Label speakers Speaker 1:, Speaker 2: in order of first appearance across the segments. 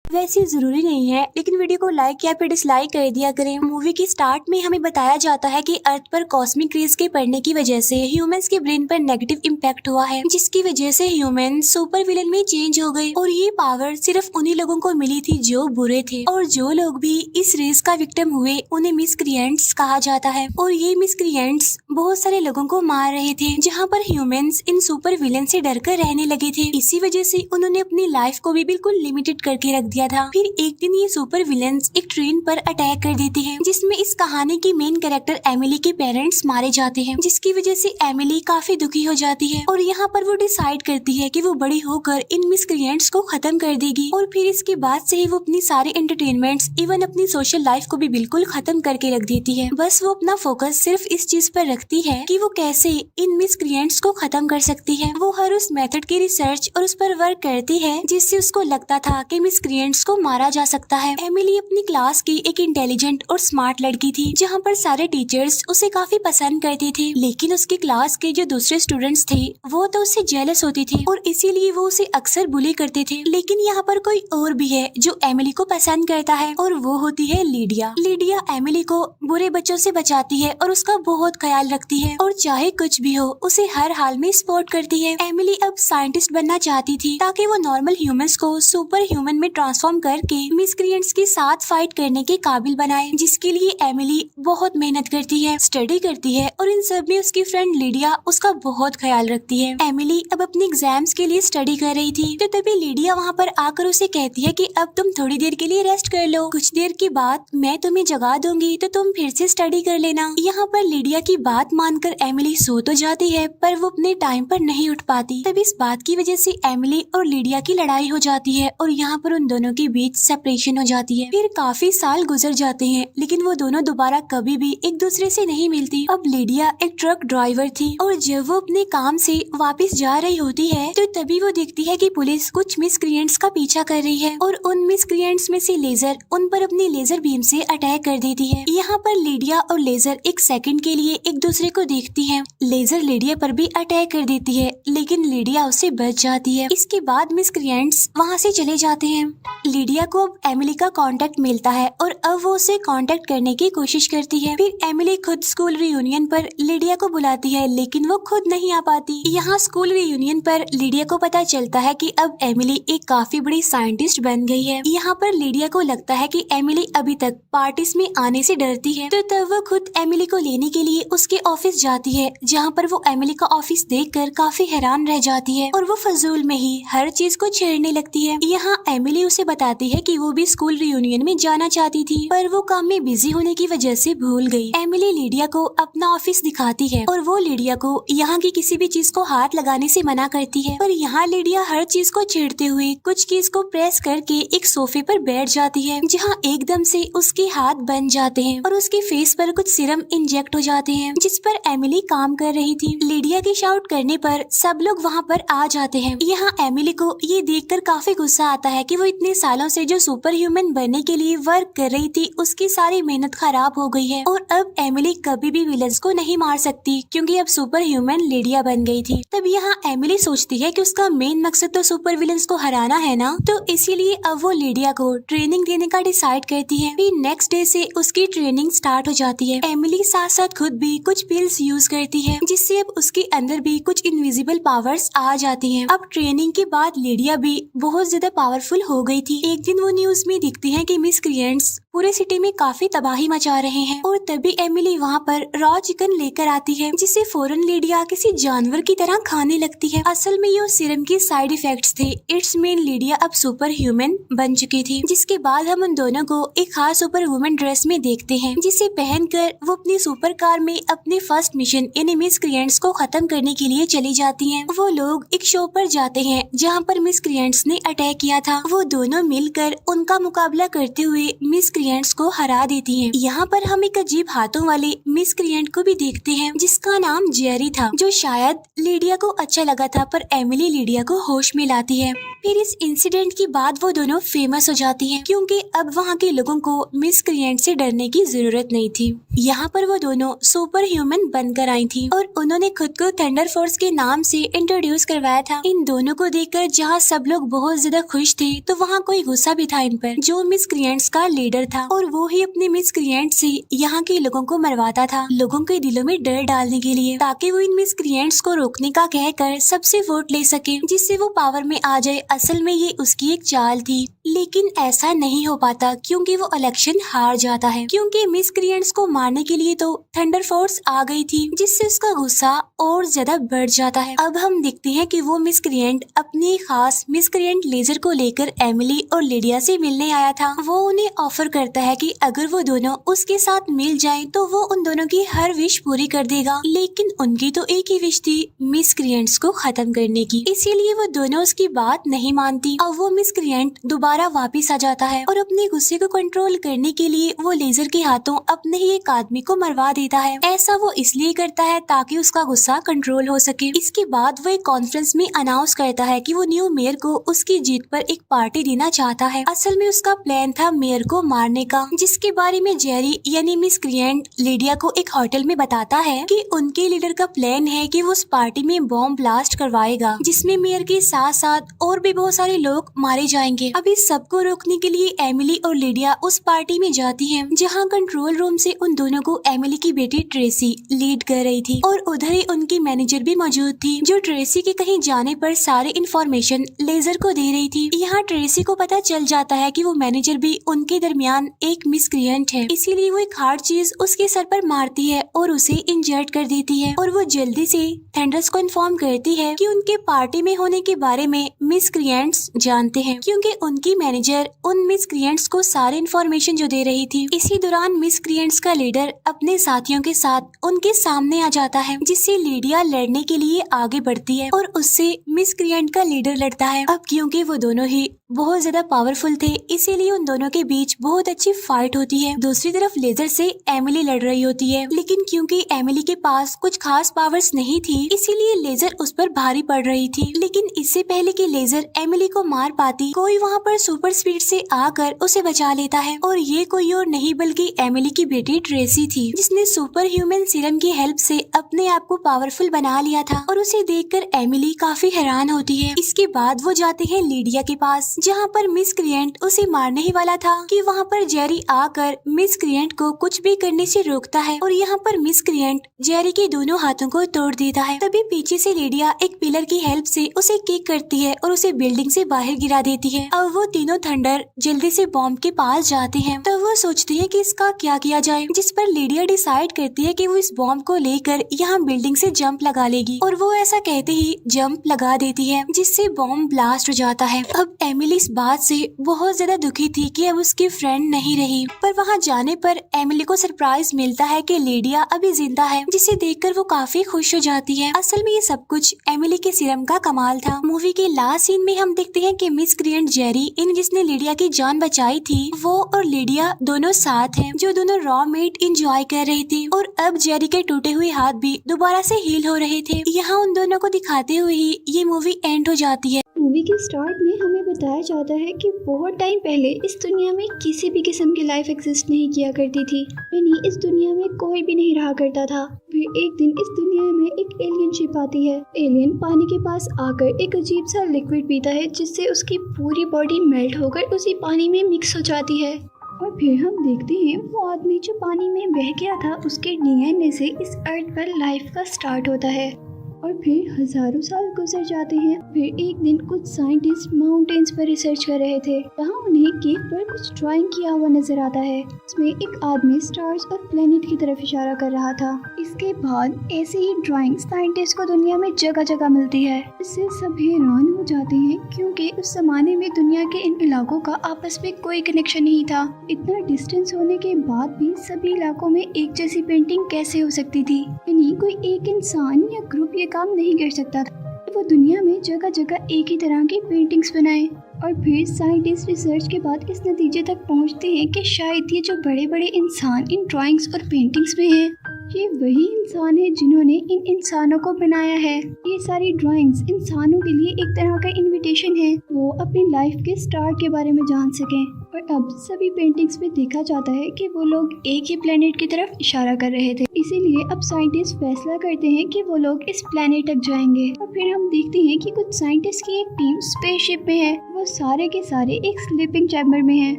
Speaker 1: वैसे जरूरी नहीं है, लेकिन वीडियो को लाइक या फिर डिसलाइक कर दिया करें। मूवी के स्टार्ट में हमें बताया जाता है कि अर्थ पर कॉस्मिक रेज के पड़ने की वजह से ह्यूमंस के ब्रेन पर नेगेटिव इम्पैक्ट हुआ है, जिसकी वजह से ह्यूमन सुपर विलन में चेंज हो गए और ये पावर सिर्फ उन्हीं लोगों को मिली थी जो बुरे थे, और जो लोग भी इस रेस का विक्टिम हुए उन्हें मिसक्रिएंट्स कहा जाता है। और ये मिसक्रिएंट्स बहुत सारे लोगों को मार रहे थे, जहाँ पर ह्यूमंस इन सुपर विलन से डरकर रहने लगे थे। इसी वजह से उन्होंने अपनी लाइफ को भी बिल्कुल लिमिटेड करके रख दिया था। फिर एक दिन ये सुपर विलन्स एक ट्रेन पर अटैक कर देते हैं, जिसमें इस कहानी की मेन कैरेक्टर एमिली के पेरेंट्स मारे जाते हैं, जिसकी वजह से एमिली काफी दुखी हो जाती है और यहाँ पर वो डिसाइड करती है कि वो बड़ी होकर इन मिसक्रिएंट्स को खत्म कर देगी। और फिर इसके बाद से ही वो अपनी सारी एंटरटेनमेंट्स इवन अपनी सोशल लाइफ को भी बिल्कुल खत्म करके रख देती है। बस वो अपना फोकस सिर्फ इस चीज पर रखती है कि वो कैसे इन मिसक्रिएंट्स को खत्म कर सकती है। वो हर उस मेथड की रिसर्च और उस पर वर्क करती है जिससे उसको लगता था कि मिसक्रिएंट्स को मारा जा सकता है। एमिली अपनी क्लास की एक इंटेलिजेंट और स्मार्ट लड़की थी, जहाँ पर सारे टीचर्स उसे काफी पसंद करते थे, लेकिन उसकी क्लास के जो दूसरे स्टूडेंट्स थे वो तो उससे जेलस होती थी और इसीलिए वो उसे अक्सर बुली करते थे। लेकिन यहाँ पर कोई और भी है जो एमिली को पसंद करता है और वो होती है लीडिया। लीडिया एमिली को बुरे बच्चों से बचाती है और उसका बहुत ख्याल रखती है और चाहे कुछ भी हो उसे हर हाल में सपोर्ट करती है। एमिली अब साइंटिस्ट बनना चाहती थी ताकि वो नॉर्मल ह्यूमंस को सुपर ह्यूमन में ट्रांसफॉर्म करके मिसक्रिएंट्स के साथ फाइट करने के काबिल बनाए, जिसके लिए एमिली बहुत मेहनत करती है, स्टडी करती है और इन सब में उसकी फ्रेंड लीडिया उसका बहुत ख्याल रखती है। एमिली अब अपने एग्जाम्स के लिए स्टडी कर रही थी, तो तभी लीडिया वहाँ पर आकर उसे कहती है कि अब तुम थोड़ी देर के लिए रेस्ट कर लो, कुछ देर के बाद मैं तुम्हें जगा दूंगी तो तुम फिर से स्टडी कर लेना। यहाँ पर लीडिया की बात मानकर एमिली सो तो जाती है, पर वो अपने टाइम पर नहीं उठ पाती। तब इस बात की वजह से एमिली और लीडिया की लड़ाई हो जाती है और यहाँ पर उन दोनों के बीच सेपरेशन हो जाती है। फिर काफी साल गुजर जाते हैं, लेकिन वो दोनों दोबारा कभी भी एक दूसरे से नहीं मिलती। अब लीडिया एक ट्रक ड्राइवर थी और जब वो अपने काम से वापस जा रही होती है तो तभी वो देखती है कि पुलिस कुछ मिसक्रिएंट्स का पीछा कर रही है और उन मिसक्रिएंट्स में से लेजर उन पर अपनी लेजर बीम से अटैक कर देती है। यहाँ पर लीडिया और लेजर एक सेकंड के लिए एक दूसरे को देखती हैं। लेजर लीडिया पर भी अटैक कर देती है, लेकिन लीडिया उससे बच जाती है। इसके बाद मिसक्रिएंट्स वहाँ से चले जाते हैं। लीडिया को अब एमिली का कांटेक्ट मिलता है और अब वो उसे कांटेक्ट करने की कोशिश करती है। फिर एमिली खुद स्कूल रियूनियन पर लीडिया को बुलाती है, लेकिन वो खुद नहीं आ पाती। यहाँ स्कूल रियूनियन पर लीडिया को पता चलता है कि अब एमिली एक काफी बड़ी साइंटिस्ट बन गई है। यहाँ पर लीडिया को लगता है कि एमिली अभी तक पार्टीज में आने से डरती है, तो तब वो खुद एमिली को लेने के लिए उसके ऑफिस जाती है, जहाँ पर वो एमिली का ऑफिस देखकर काफी हैरान रह जाती है और वो फजूल में ही हर चीज को छेड़ने लगती है। यहाँ एमिली उसे बताती है कि वो भी स्कूल रियूनियन में जाना चाहती थी, पर वो काम में बिजी होने की वजह से भूल गई। एमिली लीडिया को अपना ऑफिस दिखाती है और वो लीडिया को यहाँ की किसी भी चीज को हाथ लगाने से मना करती है, पर यहाँ लीडिया हर चीज को छेड़ते हुए कुछ चीज को प्रेस करके एक सोफे पर बैठ जाती है, जहाँ एकदम से उसके हाथ बन जाते हैं और उसके फेस पर कुछ सीरम इंजेक्ट हो जाते हैं, जिस पर एमिली काम कर रही थी। लीडिया के शाउट करने पर सब लोग वहाँ पर आ जाते हैं। यहाँ एमिली को ये देखकर काफी गुस्सा आता है कि वो इतने सालों से जो सुपर ह्यूमन बनने के लिए वर्क कर रही थी उसकी सारी मेहनत खराब हो गई है और अब एमिली कभी भी विलन्स को नहीं मार सकती, क्योंकि अब सुपर ह्यूमन लीडिया बन गई थी। तब यहाँ एमिली सोचती है कि उसका मेन मकसद तो सुपर विलन्स को हराना है ना, तो इसीलिए अब वो लीडिया को ट्रेनिंग देने का डिसाइड करती है। फिर नेक्स्ट डे से उसकी ट्रेनिंग स्टार्ट हो जाती है। एमिली साथ साथ खुद भी कुछ पिल्स यूज करती है, जिससे अब उसके अंदर भी कुछ इनविजिबल पावर्स आ जाती हैं। अब ट्रेनिंग के बाद लीडिया भी बहुत ज्यादा पावरफुल हो गई थी। एक दिन वो न्यूज में दिखती है कि मिसक्रिएंट्स पूरे सिटी में काफी तबाही मचा रहे हैं और तभी एमिली वहाँ पर रॉ चिकन लेकर आती है, जिसे फौरन लीडिया किसी जानवर की तरह खाने लगती है। असल में ये सिरम के साइड इफेक्ट्स थे। इट्स मीन लीडिया अब सुपर ह्यूमन बन चुकी थी। जिसके बाद हम उन दोनों को एक खास सुपर वुमन ड्रेस में देखते हैं, जिसे पहनकर वो अपनी सुपर कार में अपने फर्स्ट मिशन यानी मिसक्रिएंट्स को खत्म करने के लिए चली जाती हैं। वो लोग एक शो पर जाते हैं जहाँ पर मिसक्रिएंट्स ने अटैक किया था। वो दोनों मिलकर उनका मुकाबला करते हुए मिसक्रिएंट्स मिसक्रिएंट्स को हरा देती हैं। यहाँ पर हम एक अजीब हाथों वाले मिसक्रिएंट को भी देखते हैं जिसका नाम जेरी था, जो शायद लीडिया को अच्छा लगा था, पर एमिली लीडिया को होश में लाती है। फिर इस इंसिडेंट के बाद वो दोनों फेमस हो जाती हैं क्योंकि अब वहाँ के लोगों को मिसक्रिएंट से डरने की जरूरत नहीं थी। यहाँ पर वो दोनों सुपर ह्यूमन बनकर आई थी और उन्होंने खुद को थंडर फोर्स के नाम से इंट्रोड्यूस करवाया था। इन दोनों को देखकर जहाँ सब लोग बहुत ज्यादा खुश थे, तो वहाँ कोई गुस्सा भी था इन पर, जो मिसक्रिएंट्स का लीडर था, और वो ही अपने मिसक्रिएंट से यहाँ के लोगों को मरवाता था, लोगों के दिलों में डर डालने के लिए, ताकि वो इन मिसक्रिएंट्स को रोकने का कहकर सबसे वोट ले सके, जिससे वो पावर में आ जाए। असल में ये उसकी एक चाल थी, लेकिन ऐसा नहीं हो पाता क्योंकि वो इलेक्शन हार जाता है, क्योंकि मिसक्रिएंट्स को मारने के लिए तो थंडर फोर्स आ गई थी, जिससे उसका गुस्सा और ज्यादा बढ़ जाता है। अब हम देखते हैं कि वो मिसक्रिएंट अपनी खास मिसक्रिएंट लेजर को लेकर एमिली और लीडिया से मिलने आया था। वो उन्हें ऑफर करता है कि अगर वो दोनों उसके साथ मिल जाएं तो वो उन दोनों की हर विश पूरी कर देगा, लेकिन उनकी तो एक ही विश थी, मिसक्रिएंट्स को खत्म करने की। इसीलिए वो दोनों उसकी बात नहीं मानती। अब वो मिसक्रिएंट दोबारा वापिस आ जाता है और अपने गुस्से को कंट्रोल करने के लिए वो लेजर के हाथों अपने ही एक आदमी को मरवा देता है। ऐसा वो इसलिए करता है ताकि उसका गुस्सा कंट्रोल हो सके। इसके बाद वो एक कॉन्फ्रेंस में अनाउंस करता है कि वो न्यू मेयर को उसकी जीत पर एक पार्टी देना चाहता है। असल में उसका प्लान था मेयर को मारने का, जिसके बारे में जेरी यानी मिसक्रिएंट लीडिया को एक होटल में बताता है कि उनके लीडर का प्लान है कि वो उस पार्टी में बॉम्ब ब्लास्ट करवाएगा, जिसमें मेयर के साथ साथ और भी बहुत सारे लोग मारे जाएंगे। अब इस सबको रोकने के लिए एमिली और लीडिया उस पार्टी में जाती हैं, जहां कंट्रोल रूम से उन दोनों को एमिली की बेटी ट्रेसी लीड कर रही थी, और उधर ही उनकी मैनेजर भी मौजूद थी, जो ट्रेसी के कहीं जाने पर सारे इन्फॉर्मेशन लेजर को दे रही थी। यहाँ ट्रेसी को पता चल जाता है कि वो मैनेजर भी उनके दरमियान एक मिसक्रिएंट है, इसीलिए वो एक हार्ड चीज उसके सर पर मारती है और उसे इंजर्ड कर देती है, और वो जल्दी से थंडर्स को इन्फॉर्म करती है कि उनके पार्टी में होने के बारे में मिसक्रिएंट्स जानते हैं, क्योंकि उनकी मैनेजर उन मिसक्रिएंट्स को सारे इन्फॉर्मेशन जो दे रही थी। इसी दौरान मिसक्रिएंट्स का लीडर अपने साथियों के साथ उनके सामने आ जाता है, जिससे लीडिया लड़ने के लिए आगे बढ़ती है और उससे मिसक्रिएंट का लीडर लड़ता है। अब क्योंकि वो दोनों ही बहुत ज्यादा पावरफुल थे, इसीलिए उन दोनों के बीच बहुत अच्छी फाइट होती है। दूसरी तरफ लेजर से एमिली लड़ रही होती है, लेकिन क्योंकि एमिली के पास कुछ खास पावर्स नहीं थी, इसीलिए लेजर उस पर भारी पड़ रही थी। लेकिन इससे पहले कि लेजर एमिली को मार पाती, कोई वहाँ पर सुपर स्पीड से आकर उसे बचा लेता है, और ये कोई और नहीं बल्कि एमिली की बेटी ट्रेसी थी, जिसने सुपर ह्यूमन सीरम की हेल्प से अपने आप को पावरफुल बना लिया था, और उसे देखकर एमिली काफी हैरान होती है। इसके बाद वो जाते हैं लीडिया के पास, जहाँ पर मिसक्रिएंट उसे मारने ही वाला था कि वहाँ पर जेरी आकर मिसक्रिएंट को कुछ भी करने से रोकता है, और यहाँ पर मिसक्रिएंट जेरी के दोनों हाथों को तोड़ देता है। तभी पीछे से लीडिया एक पिलर की हेल्प से उसे किक करती है और उसे बिल्डिंग से बाहर गिरा देती है। अब वो तीनों थंडर जल्दी से बॉम्ब के पास जाते हैं। तब वो सोचते हैं कि इसका क्या किया जाए, जिस पर लीडिया डिसाइड करती है कि वो इस बॉम्ब को लेकर यहाँ बिल्डिंग से जंप लगा लेगी, और वो ऐसा कहते ही जंप लगा देती है, जिससे बॉम्ब ब्लास्ट हो जाता है। अब एमिली इस बात से बहुत ज्यादा दुखी थी कि अब उसकी फ्रेंड नहीं रही, पर वहाँ जाने पर एमिली को सरप्राइज मिलता है कि लीडिया अभी जिंदा है, जिसे देखकर वो काफी खुश हो जाती है। असल में ये सब कुछ एमिली के सीरम का कमाल था। मूवी के लास्ट सीन में हम देखते हैं कि मिसक्रिएंट जेरी, इन जिसने लीडिया की जान बचाई थी, वो और लीडिया दोनों साथ हैं, जो दोनों रॉ मीट इंजॉय कर रहे थे, और अब जेरी के टूटे हुए हाथ भी दोबारा से हील हो रहे थे। यहाँ उन दोनों को दिखाते हुए ही ये मूवी एंड हो जाती है।
Speaker 2: मूवी के स्टार्ट में हमें बताया जाता है कि बहुत टाइम पहले इस दुनिया में किसी भी किस्म की लाइफ एग्जिस्ट नहीं किया करती थी, यानी इस दुनिया में कोई भी नहीं रहा करता था। फिर एक दिन इस दुनिया में एक एलियन शिप आती है। एलियन पानी के पास आकर एक अजीब सा लिक्विड पीता है, जिससे उसकी पूरी बॉडी मेल्ट होकर उसी पानी में मिक्स हो जाती है, और फिर हम देखते हैं वो आदमी जो पानी में बह गया था, उसके डीएनए से इस अर्थ पर लाइफ का स्टार्ट होता है। और फिर हजारों साल गुजर जाते हैं। फिर एक दिन कुछ साइंटिस्ट माउंटेन्स पर रिसर्च कर रहे थे, जहाँ उन्हें केक पर कुछ ड्राइंग किया हुआ नजर आता है। इसमें एक आदमी स्टार्स और प्लेनेट की तरफ इशारा कर रहा था। इसके बाद ऐसे ही ड्राइंग साइंटिस्ट को दुनिया में जगह जगह मिलती है। इससे सब हैरान हो जाते हैं, क्योंकि उस जमाने में दुनिया के इन इलाकों का आपस में कोई कनेक्शन नहीं था। इतना डिस्टेंस होने के बाद भी सभी इलाकों में एक जैसी पेंटिंग कैसे हो सकती थी, यानी कोई एक इंसान या ग्रुप ये काम नहीं कर सकता था। वो दुनिया में जगह जगह एक ही तरह की पेंटिंग्स बनाए। और फिर साइंटिस्ट रिसर्च के बाद इस नतीजे तक पहुंचते हैं कि शायद ये जो बड़े बड़े इंसान इन ड्राइंग्स और पेंटिंग्स में हैं, ये वही इंसान है जिन्होंने इन इंसानों को बनाया है। ये सारी ड्राइंग्स इंसानों के लिए एक तरह का इनविटेशन है, वो अपनी लाइफ के स्टार्ट के बारे में जान सकें। और अब सभी पेंटिंग्स में देखा जाता है कि वो लोग एक ही प्लेनेट की तरफ इशारा कर रहे थे, इसीलिए अब साइंटिस्ट फैसला करते हैं कि वो लोग इस प्लेनेट तक जाएंगे। और फिर हम देखते हैं कि कुछ साइंटिस्ट की एक टीम स्पेसशिप में है, वो सारे के सारे एक स्लीपिंग चैम्बर में हैं,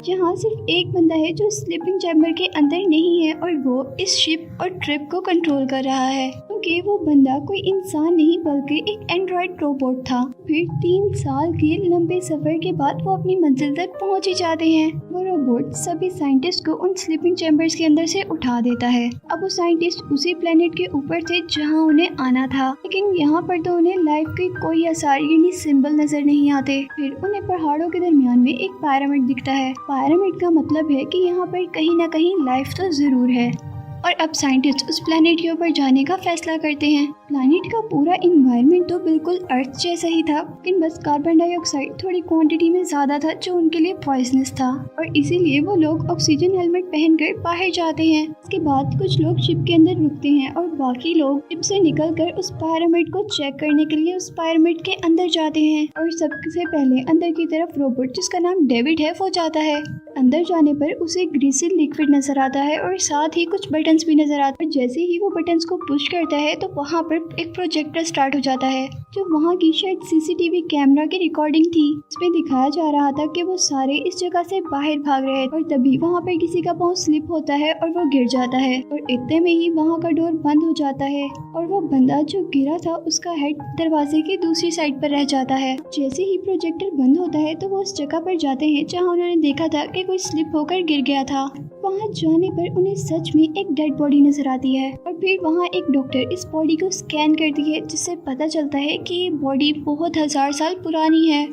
Speaker 2: जहाँ सिर्फ एक बंदा है जो स्लीपिंग चैम्बर के अंदर नहीं है और वो इस शिप और ट्रिप को कंट्रोल कर रहा है, क्योंकि वो बंदा कोई इंसान नहीं बल्कि एक एंड्रॉइड रोबोट था। फिर 3 साल के लंबे सफर के बाद वो अपनी मंजिल तक पहुंच ही जाते हैं। वो रोबोट सभी साइंटिस्ट को उन स्लीपिंग चैम्बर्स के अंदर से उठा देता है। अब वो साइंटिस्ट उसी प्लेनेट के ऊपर थे जहां उन्हें आना था, लेकिन यहाँ पर तो उन्हें लाइफ के कोई आसार यानी सिंबल नजर नहीं आते। फिर उन्हें पहाड़ों के दरमियान में एक पिरामिड दिखता है। पिरामिड का मतलब है कि यहाँ पर कहीं न कहीं लाइफ तो जरूर है। और अब साइंटिस्ट उस प्लेनेट के ऊपर जाने का फैसला करते हैं। प्लेनेट का पूरा इन्वायरमेंट तो बिल्कुल अर्थ जैसा ही था, लेकिन बस कार्बन डाइऑक्साइड थोड़ी क्वांटिटी में ज्यादा था जो उनके लिए पॉइजनस था, और इसीलिए वो लोग ऑक्सीजन हेलमेट पहनकर बाहर जाते हैं। इसके बाद कुछ लोग शिप के अंदर रुकते हैं और बाकी लोग शिप से निकलकर उस पिरामिड को चेक करने के लिए उस पिरामिड के अंदर जाते हैं। और सबसे पहले अंदर की तरफ रोबोट, जिसका नाम डेविड है, वो जाता है। अंदर जाने पर उसे ग्रीसी लिक्विड नजर आता है और साथ ही कुछ बटन्स भी नजर आते हैं। जैसे ही वो बटन्स को पुश करता है तो वहाँ पर एक प्रोजेक्टर स्टार्ट हो जाता है, जो वहाँ की शायद सीसीटीवी कैमरा की रिकॉर्डिंग थी। इसमें दिखाया जा रहा था कि वो सारे इस जगह से बाहर भाग रहे हैं, और तभी वहाँ पर किसी का पाँव स्लिप होता है और वो गिर जाता है, और इतने में ही वहाँ का डोर बंद हो जाता है और वो बंदा जो गिरा था उसका हेड दरवाजे की दूसरी साइड पर रह जाता है। जैसे ही प्रोजेक्टर बंद होता है तो वो उस जगह पर जाते हैं जहाँ उन्होंने देखा था कि कोई स्लिप होकर गिर गया था। वहाँ जाने पर उन्हें सच में एक डेड बॉडी नजर आती है, और फिर वहाँ एक डॉक्टर इस बॉडी को स्कैन करती है, जिससे पता चलता है कि ये बॉडी बहुत 1000 साल पुरानी है।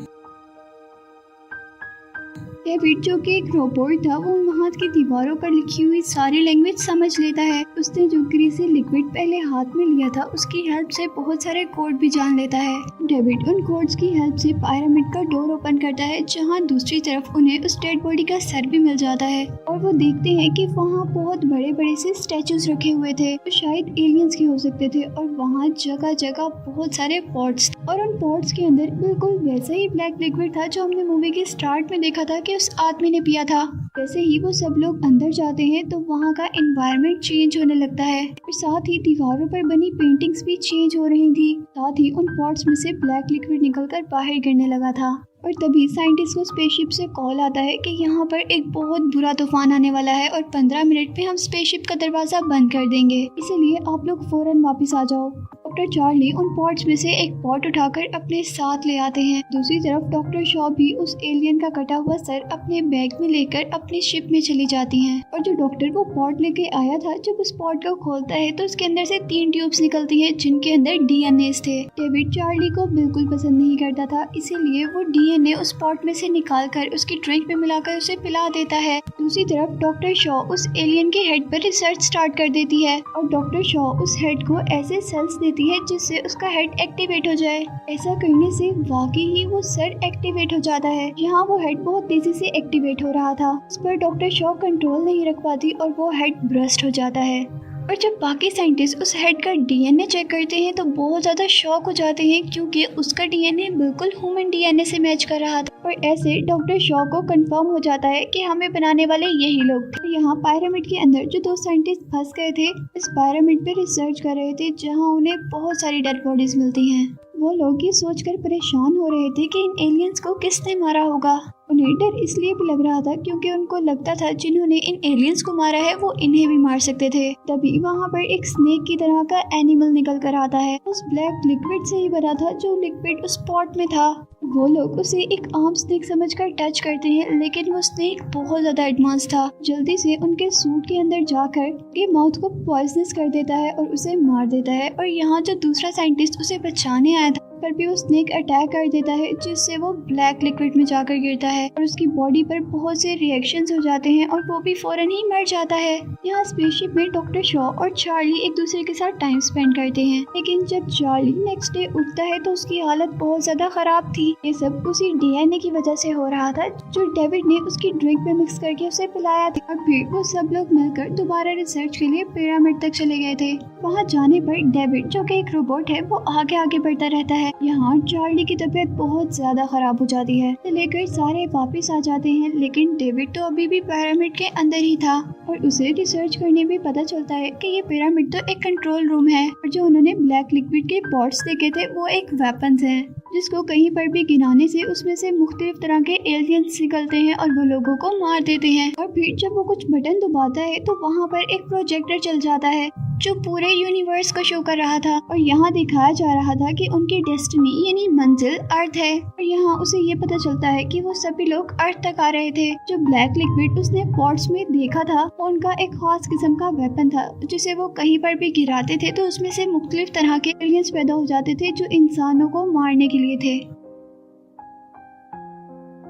Speaker 2: डेविड, जो कि एक रोबोट था, वो वहाँ की दीवारों पर लिखी हुई सारी लैंग्वेज समझ लेता है। उसने जो ग्रीसी लिक्विड पहले हाथ में लिया था उसकी हेल्प से बहुत सारे कोड भी जान लेता है। डेविड उन कोड्स की हेल्प से पिरामिड का डोर ओपन करता है, जहाँ दूसरी तरफ उन्हें उस डेड बॉडी का सर भी मिल जाता है, और वो देखते हैं कि वहाँ बहुत बड़े बड़े से स्टैचूज रखे हुए थे, तो शायद एलियंस के हो सकते थे। और वहाँ जगह जगह बहुत सारे पॉट्स, और उन पॉट्स के अंदर बिल्कुल वैसा ही ब्लैक लिक्विड था जो हमने मूवी के स्टार्ट में देखा था कि उस आदमी ने पिया था। जैसे ही वो सब लोग अंदर जाते हैं तो वहाँ का एनवायरनमेंट चेंज होने लगता है, और साथ ही दीवारों पर बनी पेंटिंग्स भी चेंज हो रही थी। साथ ही उन पॉट्स में से ब्लैक लिक्विड निकलकर बाहर गिरने लगा था। और तभी साइंटिस्ट को स्पेसशिप से कॉल आता है कि यहाँ पर एक बहुत बुरा तूफान आने वाला है और 15 मिनट में हम स्पेसशिप का दरवाजा बंद कर देंगे, इसलिए आप लोग फौरन वापस आ जाओ। डॉक्टर चार्ली उन पॉट्स में से एक पॉट उठाकर अपने साथ ले आते हैं। दूसरी तरफ डॉक्टर शॉ भी उस एलियन का कटा हुआ सर अपने बैग में लेकर अपनी शिप में चली जाती हैं। और जो डॉक्टर वो पॉट लेके आया था, जब उस पॉट को खोलता है तो उसके अंदर से 3 ट्यूब्स निकलती हैं जिनके अंदर डीएनए थे। डेविड चार्ली को बिल्कुल पसंद नहीं करता था, इसीलिए वो डीएनए उस पॉट में से निकाल कर उसकी ड्रिंक में मिलाकर उसे पिला देता है। दूसरी तरफ डॉक्टर शॉ उस एलियन के हेड पर रिसर्च स्टार्ट कर देती है, और डॉक्टर शॉ उस हेड को ऐसे सेल्स देती है जिससे उसका हेड एक्टिवेट हो जाए। ऐसा करने से वाकई ही वो सर एक्टिवेट हो जाता है। यहाँ वो हेड बहुत तेजी से एक्टिवेट हो रहा था, इस पर डॉक्टर शॉ कंट्रोल नहीं रख पाती और वो हेड ब्रस्ट हो जाता है। और जब बाकी साइंटिस्ट उस हेड का डीएनए चेक करते हैं तो बहुत ज़्यादा शॉक हो जाते हैं, क्योंकि उसका डीएनए बिल्कुल ह्यूमन डीएनए से मैच कर रहा था। और ऐसे डॉक्टर शॉ को कंफर्म हो जाता है कि हमें बनाने वाले यही लोग थे। यहाँ पिरामिड के अंदर जो 2 साइंटिस्ट फंस गए थे, इस पिरामिड पे रिसर्च कर रहे थे, जहाँ उन्हें बहुत सारी डेड बॉडीज मिलती हैं। वो लोग ये सोचकर परेशान हो रहे थे कि इन एलियंस को किसने मारा होगा। उन्हें डर इसलिए भी लग रहा था क्योंकि उनको लगता था जिन्होंने इन एलियंस को मारा है वो इन्हें भी मार सकते थे। तभी वहाँ पर एक स्नेक की तरह का एनिमल निकल कर आता है, उस ब्लैक लिक्विड से ही बना था जो लिक्विड उस पॉट में था। वो लोग उसे एक आम स्नेक समझकर टच करते हैं, लेकिन वो स्नेक बहुत ज्यादा एडवांस था। जल्दी से उनके सूट के अंदर जाकर ये माउथ को पॉइजनस कर देता है और उसे मार देता है। और यहाँ जो दूसरा साइंटिस्ट उसे बचाने आया था पर भी वो स्नेक अटैक कर देता है, जिससे वो ब्लैक लिक्विड में जाकर गिरता है और उसकी बॉडी पर बहुत से रिएक्शंस हो जाते हैं और वो भी फौरन ही मर जाता है। यहाँ स्पेसशिप में डॉक्टर शॉ और चार्ली एक दूसरे के साथ टाइम स्पेंड करते हैं, लेकिन जब चार्ली नेक्स्ट डे उठता है तो उसकी हालत बहुत ज्यादा खराब थी। ये सब उसी डीएनए की वजह से हो रहा था जो डेविड ने उसकी ड्रिंक में मिक्स करके उसे पिलाया था। और फिर वो सब लोग मिलकर दोबारा रिसर्च के लिए पिरामिड तक चले गए थे। वहाँ जाने पर डेविड, जो कि एक रोबोट है, वो आगे आगे बढ़ता रहता है। यहाँ चार्ली की तबीयत बहुत ज्यादा खराब हो जाती है, तो लेकर सारे वापस आ जाते हैं, लेकिन डेविड तो अभी भी पिरामिड के अंदर ही था और उसे रिसर्च करने में पता चलता है कि ये पिरामिड तो एक कंट्रोल रूम है और जो उन्होंने ब्लैक लिक्विड के पॉट्स देखे थे वो एक वेपन्स है, जिसको कहीं पर भी गिराने से उसमें से मुख्तलिफ तरह के एलियंस निकलते हैं और वो लोगों को मार देते हैं। और फिर जब वो कुछ बटन दबाता है तो वहाँ पर एक प्रोजेक्टर चल जाता है जो पूरे यूनिवर्स को शो कर रहा था और यहाँ दिखाया जा रहा था कि उनकी डेस्टिनी यानी मंजिल अर्थ है। और यहाँ उसे ये पता चलता है कि वो सभी लोग अर्थ तक आ रहे थे। जो ब्लैक लिक्विड उसने पॉट्स में देखा था वो उनका एक खास किस्म का वेपन था, जिसे वो कहीं पर भी गिराते थे तो उसमें से मुख्तलिफ तरह के एलियंस पैदा हो जाते थे जो इंसानों को मारने के लिए थे।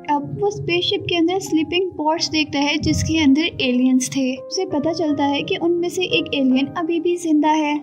Speaker 2: अब वो स्पेसशिप के अंदर स्लीपिंग पॉड्स देखता है जिसके अंदर एलियंस थे। उसे पता चलता है कि उनमें से एक एलियन अभी भी जिंदा है।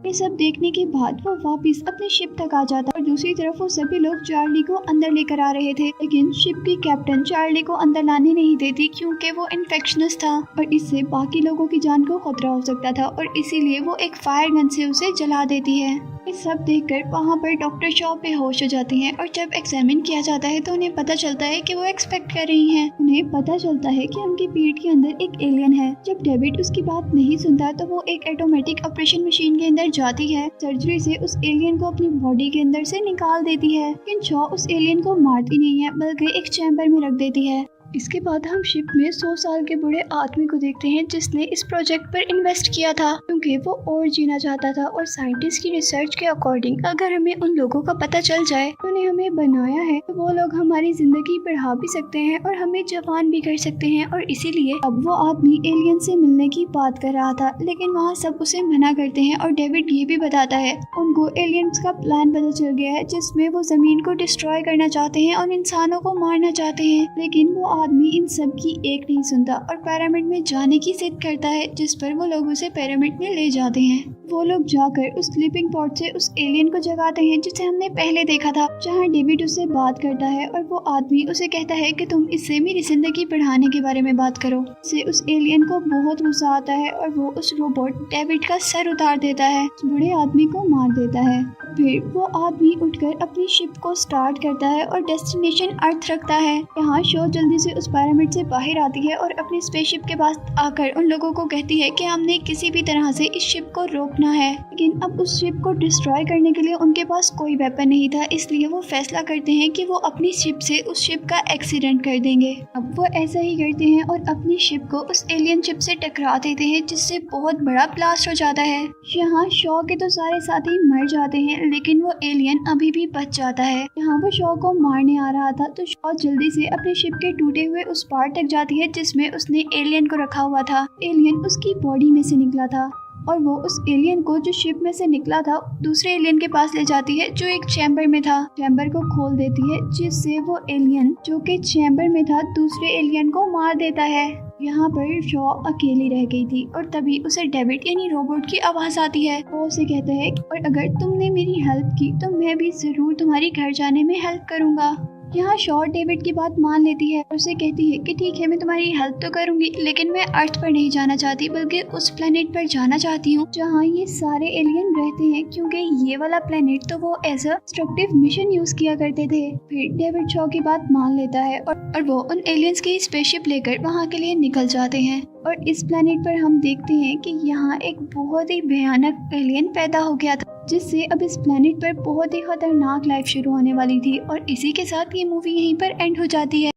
Speaker 2: ये सब देखने के बाद वो वापस अपने शिप तक आ जाता और दूसरी तरफ वो सभी लोग चार्ली को अंदर लेकर आ रहे थे, लेकिन शिप की कैप्टन चार्ली को अंदर लाने नहीं देती क्योंकि वो इन्फेक्शनस था और इससे बाकी लोगों की जान को खतरा हो सकता था और इसीलिए वो एक फायर गन से उसे जला देती है। ये सब देखकर वहाँ पर डॉक्टर शॉ बेहोश हो जाती हैं और जब एग्जामिन किया जाता है तो उन्हें पता चलता है कि वो एक्सपेक्ट कर रही हैं। उन्हें पता चलता है कि उनकी पीठ के अंदर एक एलियन है। जब डेविड उसकी बात नहीं सुनता तो वो एक ऑटोमेटिक ऑपरेशन मशीन के अंदर जाती है, सर्जरी से उस एलियन को अपनी बॉडी के अंदर से निकाल देती है, लेकिन शॉ उस एलियन को मारती नहीं है बल्कि एक चैम्बर में रख देती है। इसके बाद हम शिप में 100 साल के बूढ़े आदमी को देखते हैं जिसने इस प्रोजेक्ट पर इन्वेस्ट किया था क्योंकि वो और जीना चाहता था और साइंटिस्ट की रिसर्च के अकॉर्डिंग अगर हमें उन लोगों का पता चल जाए तो उन्हें हमें बनाया है तो वो लोग हमारी जिंदगी बढ़ा भी सकते हैं और हमें जवान भी कर सकते हैं। और इसीलिए अब वो आदमी एलियन से मिलने की बात कर रहा था, लेकिन वहाँ सब उसे मना करते हैं और डेविड ये भी बताता है उनको एलियंस का प्लान पता चल गया है जिसमें वो जमीन को डिस्ट्रॉय करना चाहते हैं और इंसानों को मारना चाहते हैं। लेकिन वो आदमी इन सब की एक नहीं सुनता और पिरामिड में जाने की जिद करता है, जिस पर वो लोग उसे पिरामिड में ले जाते हैं। वो लोग जाकर उस स्लीपिंग पॉड से उस एलियन को जगाते हैं जिसे हमने पहले देखा था, जहाँ डेविड उससे बात करता है और वो आदमी उसे कहता है कि तुम इससे मेरी जिंदगी बढ़ाने के बारे में बात करो। इससे उस एलियन को बहुत गुस्सा आता है और वो उस रोबोट डेविड का सर उतार देता है, उस बूढ़े आदमी को मार देता है। फिर वो आदमी उठकर अपनी शिप को स्टार्ट करता है और डेस्टिनेशन अर्थ रखता है। यहाँ शो जल्दी से उस पिरामिड से बाहर आती है और अपनी स्पेसशिप के पास आकर उन लोगों को कहती है कि हमने किसी भी तरह से इस शिप को रोकना है, लेकिन अब उस शिप को डिस्ट्रॉय करने के लिए उनके पास कोई वेपन नहीं था, इसलिए वो फैसला करते हैं कि वो अपनी शिप से उस शिप का एक्सीडेंट कर देंगे। अब वो ऐसा ही करते हैं और अपनी शिप को उस एलियन शिप से टकरा देते हैं जिससे बहुत बड़ा ब्लास्ट हो जाता है। यहाँ शो के तो सारे साथी मर जाते हैं, लेकिन वो एलियन अभी भी बच जाता है। यहाँ वो शो को मारने आ रहा था तो शो जल्दी से अपने शिप के टूटे हुए उस पार्ट तक जाती है जिसमें उसने एलियन को रखा हुआ था। एलियन उसकी बॉडी में से निकला था और वो उस एलियन को जो शिप में से निकला था दूसरे एलियन के पास ले जाती है जो एक चैम्बर में था। चैम्बर को खोल देती है जिससे वो एलियन जो कि चैम्बर में था दूसरे एलियन को मार देता है। यहाँ पर शॉ अकेली रह गई थी और तभी उसे डेविड यानी रोबोट की आवाज आती है। वो उसे कहता है और अगर तुमने मेरी हेल्प की तो मैं भी जरूर तुम्हारी घर जाने में हेल्प करूँगा। यहाँ शॉ डेविड की बात मान लेती है और उसे कहती है कि ठीक है मैं तुम्हारी हेल्प तो करूंगी, लेकिन मैं अर्थ पर नहीं जाना चाहती बल्कि उस प्लेनेट पर जाना चाहती हूँ जहाँ ये सारे एलियन रहते हैं, क्योंकि ये वाला प्लेनेट तो वो as a destructive mission use किया करते थे। फिर डेविड शॉ की बात मान लेता है और वो उन एलियंस की स्पेसशिप लेकर वहाँ के लिए निकल जाते हैं। और इस प्लेनेट पर हम देखते हैं कि यहाँ एक बहुत ही भयानक एलियन पैदा हो गया था, जिससे अब इस प्लेनेट पर बहुत ही खतरनाक लाइफ शुरू होने वाली थी। और इसी के साथ ये मूवी यहीं पर एंड हो जाती है।